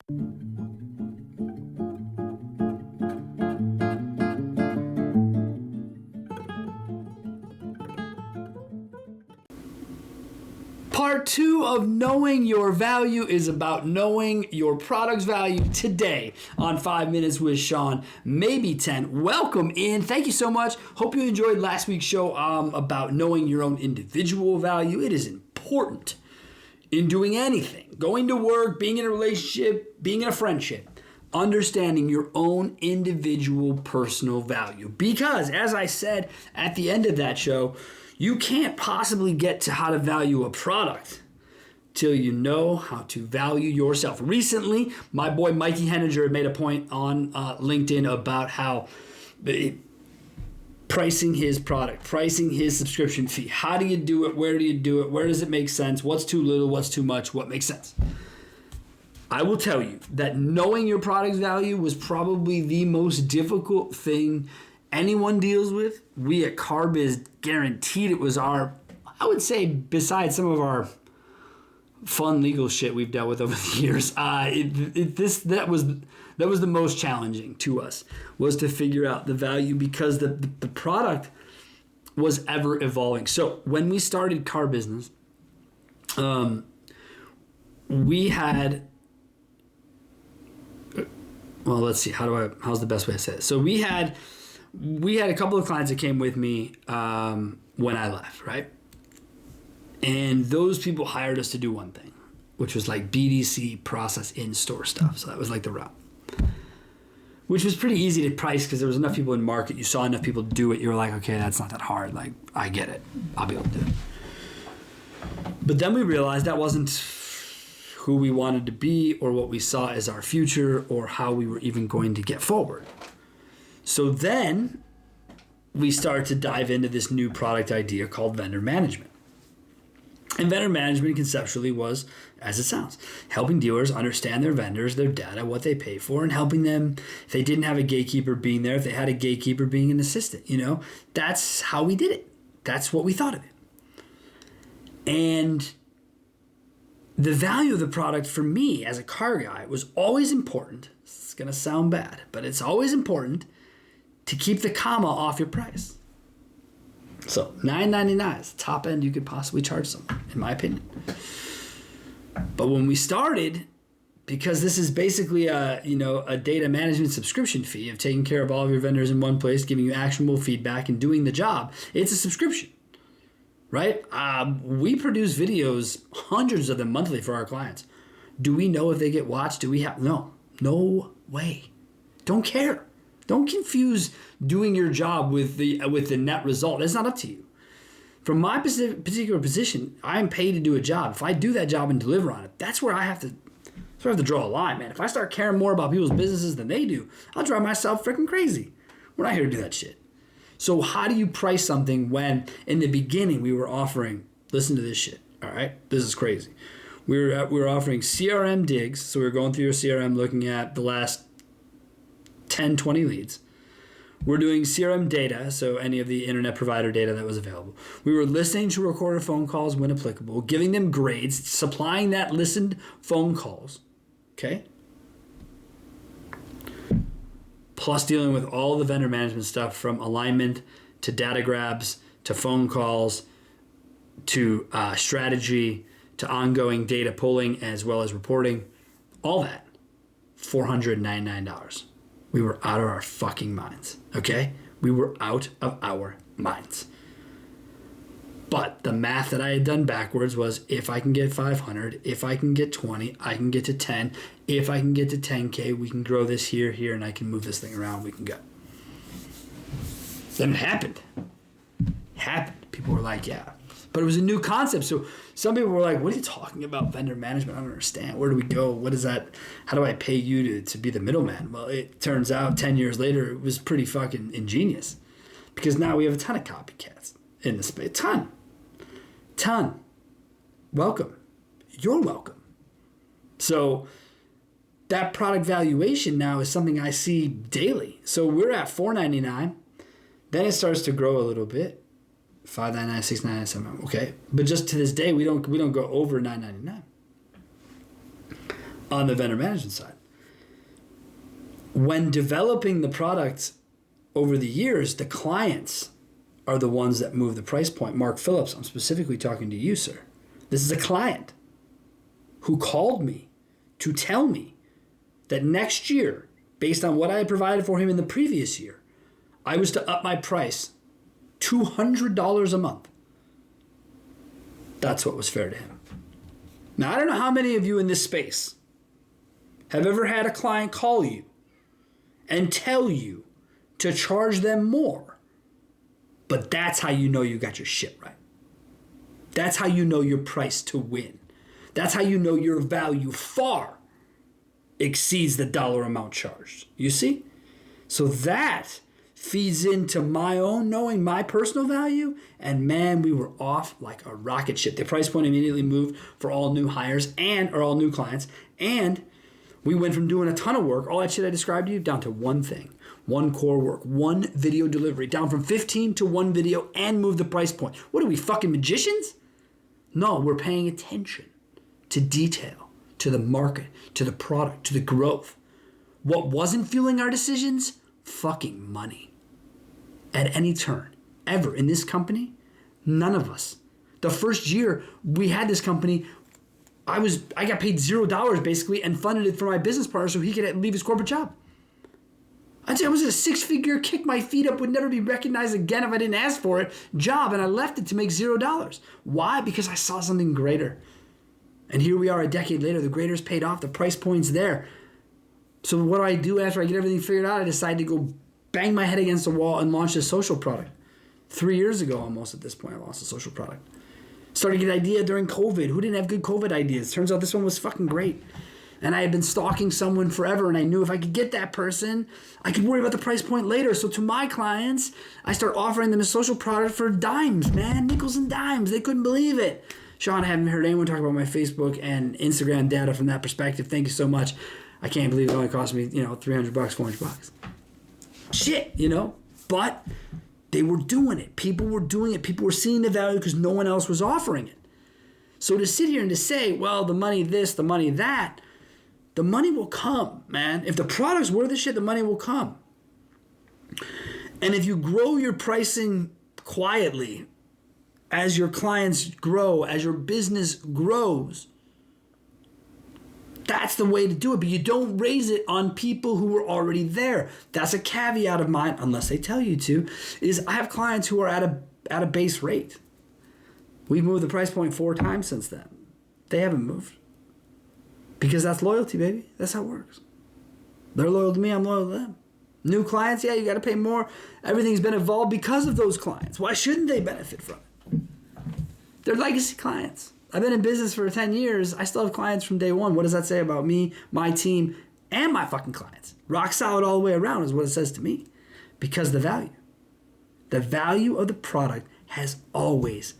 Part 2 of Knowing Your Value is about knowing your product's value today on 5 Minutes with Sean, maybe 10. Welcome in. Thank you so much. Hope you enjoyed last week's show about knowing your own individual value. It is important in doing anything, going to work, being in a relationship, being in a friendship, understanding your own individual personal value. Because, as I said at the end of that show, you can't possibly get to how to value a product till you know how to value yourself. Recently, my boy Mikey Henninger made a point on LinkedIn about how pricing his product, pricing his subscription fee. How do you do it? Where do you do it? Where does it make sense? What's too little? What's too much? What makes sense? I will tell you that knowing your product's value was probably the most difficult thing anyone deals with. We at CarBiz guaranteed it was I would say, besides some of our fun legal shit we've dealt with over the years, that was the most challenging to us, was to figure out the value, because the product was ever evolving. So when we started Car Business, we had, well, let's see, how's the best way to say it? So we had a couple of clients that came with me when I left, right? And those people hired us to do one thing, which was like BDC process in-store stuff. So that was like the route, which was pretty easy to price because there was enough people in market. You saw enough people do it. You were like, okay, that's not that hard. Like, I get it. I'll be able to do it. But then we realized that wasn't who we wanted to be, or what we saw as our future, or how we were even going to get forward. So then we started to dive into this new product idea called vendor management. And vendor management conceptually was, as it sounds, helping dealers understand their vendors, their data, what they pay for, and helping them, if they didn't have a gatekeeper, being there, if they had a gatekeeper, being an assistant. That's how we did it. That's what we thought of it. And the value of the product for me as a car guy was always important. It's going to sound bad, but it's always important to keep the comma off your price. So $9.99 is the top end you could possibly charge someone, in my opinion. But when we started, because this is basically a data management subscription fee of taking care of all of your vendors in one place, giving you actionable feedback and doing the job, it's a subscription, right? We produce videos, hundreds of them monthly for our clients. Do we know if they get watched? No way. Don't care. Don't confuse doing your job with the net result. It's not up to you. From my particular position, I am paid to do a job. If I do that job and deliver on it, that's where I have to draw a line, man. If I start caring more about people's businesses than they do, I'll drive myself freaking crazy. We're not here to do that shit. So how do you price something when in the beginning we were offering, listen to this shit, all right? This is crazy. We were offering CRM digs. So we were going through your CRM, looking at the last 10, 20 leads. We're doing CRM data, so any of the internet provider data that was available. We were listening to recorded phone calls when applicable, giving them grades, supplying that listened phone calls, okay? Plus dealing with all the vendor management stuff, from alignment to data grabs to phone calls to strategy to ongoing data pulling as well as reporting. All that, $499. We were out of our fucking minds, okay? We were out of our minds. But the math that I had done backwards was, if I can get 500, if I can get 20, I can get to 10. If I can get to 10K, we can grow this here, and I can move this thing around, we can go. Then it happened. People were like, yeah. But it was a new concept. So some people were like, what are you talking about, vendor management? I don't understand. Where do we go? What is that? How do I pay you to be the middleman? Well, it turns out 10 years later, it was pretty fucking ingenious, because now we have a ton of copycats in the space. Ton. Welcome. You're welcome. So that product valuation now is something I see daily. So we're at $4.99. Then it starts to grow a little bit. $5.99, $6.99, $7. Okay, but just to this day, we don't go over $9.99 on the vendor management side. when developing the products over the years, the clients are the ones that move the price point. Mark Phillips, I'm specifically talking to you, sir. This is a client who called me to tell me that next year, based on what I had provided for him in the previous year, I was to up my price $200 a month. That's what was fair to him. Now, I don't know how many of you in this space have ever had a client call you and tell you to charge them more. But that's how you know you got your shit right. That's how you know you're priced to win. That's how you know your value far exceeds the dollar amount charged. You see? So that feeds into my own knowing my personal value. And man, we were off like a rocket ship. The price point immediately moved for all new hires or all new clients. And we went from doing a ton of work, all that shit I described to you, down to one thing. One core work, one video delivery, down from 15 to one video and move the price point. What are we, fucking magicians? No, we're paying attention to detail, to the market, to the product, to the growth. What wasn't fueling our decisions? Fucking money. At any turn, ever in this company, none of us. The first year we had this company, I got paid $0 basically and funded it for my business partner so he could leave his corporate job. I was in a 6-figure, kick my feet up, would never be recognized again if I didn't ask for it, job, and I left it to make $0. Why? Because I saw something greater. And here we are a decade later, the greater's paid off, the price point's there. So what do I do after I get everything figured out? I decide to go bang my head against the wall and launch a social product. 3 years ago almost at this point, I launched a social product. Started to get an idea during COVID. Who didn't have good COVID ideas? Turns out this one was fucking great. And I had been stalking someone forever, and I knew if I could get that person, I could worry about the price point later. So to my clients, I start offering them a social product for dimes, man, nickels and dimes. They couldn't believe it. Sean, I haven't heard anyone talk about my Facebook and Instagram data from that perspective. Thank you so much. I can't believe it only cost me, $300, $400. Shit, But they were doing it. People were doing it. People were seeing the value because no one else was offering it. So to sit here and to say, well, the money this, the money that, the money will come, man. If the product's worth the shit, the money will come. And if you grow your pricing quietly, as your clients grow, as your business grows, that's the way to do it. But you don't raise it on people who are already there. That's a caveat of mine, unless they tell you to, is I have clients who are at a base rate. We've moved the price point 4 times since then. They haven't moved. Because that's loyalty, baby. That's how it works. They're loyal to me, I'm loyal to them. New clients, yeah, you got to pay more. Everything's been evolved because of those clients. Why shouldn't they benefit from it? They're legacy clients. I've been in business for 10 years. I still have clients from day one. What does that say about me, my team, and my fucking clients? Rock solid all the way around is what it says to me. Because the value of the product has always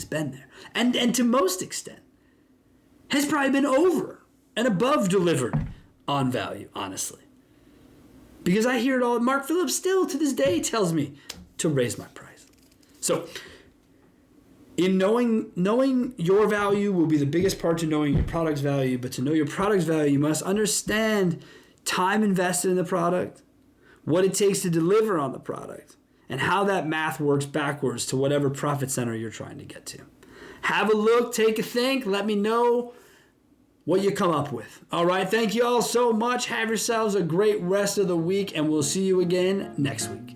been there. And to most extent, has probably been over and above delivered on value, honestly. Because I hear it all. Mark Phillips still to this day tells me to raise my price. So in knowing your value will be the biggest part to knowing your product's value. But to know your product's value, you must understand time invested in the product, what it takes to deliver on the product, and how that math works backwards to whatever profit center you're trying to get to. Have a look, take a think, let me know what you come up with. All right, thank you all so much. Have yourselves a great rest of the week, and we'll see you again next week.